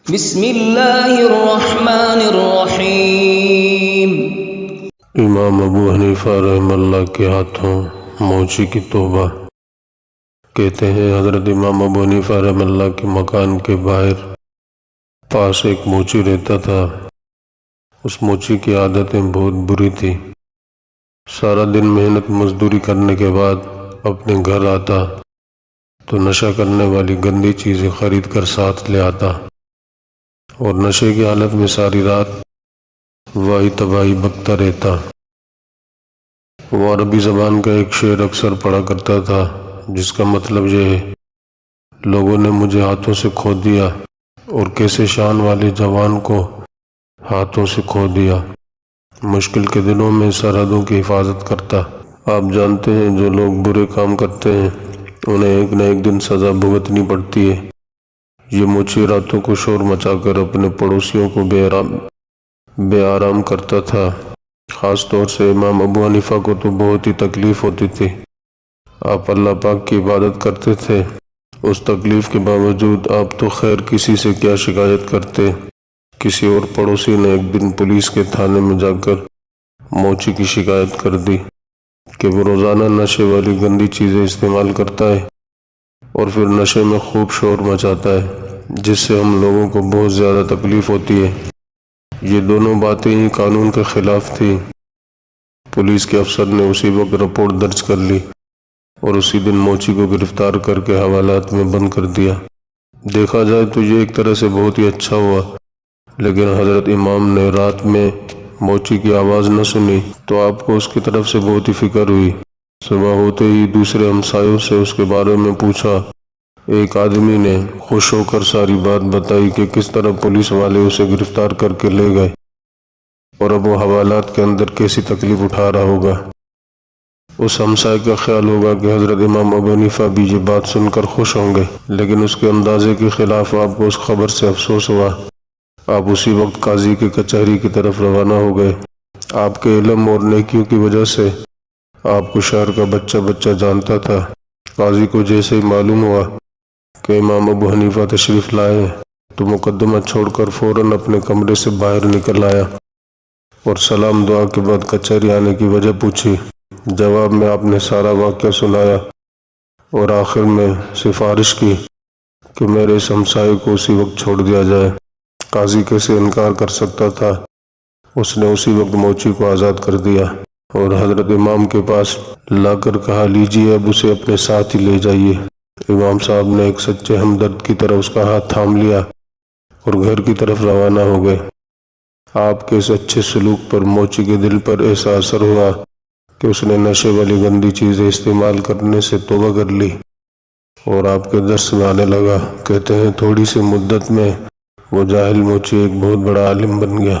بسم اللہ الرحمن الرحیم۔ امام ابو حنیفہ رحمہ اللہ کے ہاتھوں موچی کی توبہ۔ کہتے ہیں حضرت امام ابو حنیفہ رحمہ اللہ کے مکان کے باہر پاس ایک موچی رہتا تھا۔ اس موچی کی عادتیں بہت بری تھی۔ سارا دن محنت مزدوری کرنے کے بعد اپنے گھر آتا تو نشہ کرنے والی گندی چیزیں خرید کر ساتھ لے آتا اور نشے کی حالت میں ساری رات واہی تباہی بکتا رہتا۔ وہ عربی زبان کا ایک شعر اکثر پڑھا کرتا تھا جس کا مطلب یہ ہے: لوگوں نے مجھے ہاتھوں سے کھو دیا اور کیسے شان والے جوان کو ہاتھوں سے کھو دیا۔ مشکل کے دنوں میں سرحدوں کی حفاظت کرتا۔ آپ جانتے ہیں جو لوگ برے کام کرتے ہیں انہیں ایک نہ ایک دن سزا بھگتنی پڑتی ہے۔ یہ موچی راتوں کو شور مچا کر اپنے پڑوسیوں کو بے آرام کرتا تھا۔ خاص طور سے امام ابو حنیفہ کو تو بہت ہی تکلیف ہوتی تھی۔ آپ اللہ پاک کی عبادت کرتے تھے، اس تکلیف کے باوجود آپ تو خیر کسی سے کیا شکایت کرتے۔ کسی اور پڑوسی نے ایک دن پولیس کے تھانے میں جا کر موچی کی شکایت کر دی کہ وہ روزانہ نشے والی گندی چیزیں استعمال کرتا ہے اور پھر نشے میں خوب شور مچاتا ہے جس سے ہم لوگوں کو بہت زیادہ تکلیف ہوتی ہے۔ یہ دونوں باتیں ہی قانون کے خلاف تھی۔ پولیس کے افسر نے اسی وقت رپورٹ درج کر لی اور اسی دن موچی کو گرفتار کر کے حوالات میں بند کر دیا۔ دیکھا جائے تو یہ ایک طرح سے بہت ہی اچھا ہوا، لیکن حضرت امام نے رات میں موچی کی آواز نہ سنی تو آپ کو اس کی طرف سے بہت ہی فکر ہوئی۔ صبح ہوتے ہی دوسرے ہمسایوں سے اس کے بارے میں پوچھا۔ ایک آدمی نے خوش ہو کر ساری بات بتائی کہ کس طرح پولیس والے اسے گرفتار کر کے لے گئے اور اب وہ حوالات کے اندر کیسی تکلیف اٹھا رہا ہوگا۔ اس ہمسائے کا خیال ہوگا کہ حضرت امام ابو حنیفہ بھی یہ بات سن کر خوش ہوں گے، لیکن اس کے اندازے کے خلاف آپ کو اس خبر سے افسوس ہوا۔ آپ اسی وقت قاضی کی کچہری کی طرف روانہ ہو گئے۔ آپ کے علم اور نیکیوں کی وجہ سے آپ کو شہر کا بچہ بچہ جانتا تھا۔ قاضی کو جیسے ہی معلوم ہوا کہ امام ابو حنیفہ تشریف لائے ہیں تو مقدمہ چھوڑ کر فوراً اپنے کمرے سے باہر نکل آیا اور سلام دعا کے بعد کچہری آنے کی وجہ پوچھی۔ جواب میں آپ نے سارا واقعہ سنایا اور آخر میں سفارش کی کہ میرے اس ہمسائے کو اسی وقت چھوڑ دیا جائے۔ قاضی کیسے انکار کر سکتا تھا؟ اس نے اسی وقت موچی کو آزاد کر دیا اور حضرت امام کے پاس لا کر کہا، لیجیے اب اسے اپنے ساتھ ہی لے جائیے۔ امام صاحب نے ایک سچے ہمدرد کی طرح اس کا ہاتھ تھام لیا اور گھر کی طرف روانہ ہو گئے۔ آپ کے اس اچھے سلوک پر موچی کے دل پر ایسا اثر ہوا کہ اس نے نشے والی گندی چیزیں استعمال کرنے سے توبہ کر لی اور آپ کے درس میں آنے لگا۔ کہتے ہیں تھوڑی سی مدت میں وہ جاہل موچی ایک بہت بڑا عالم بن گیا۔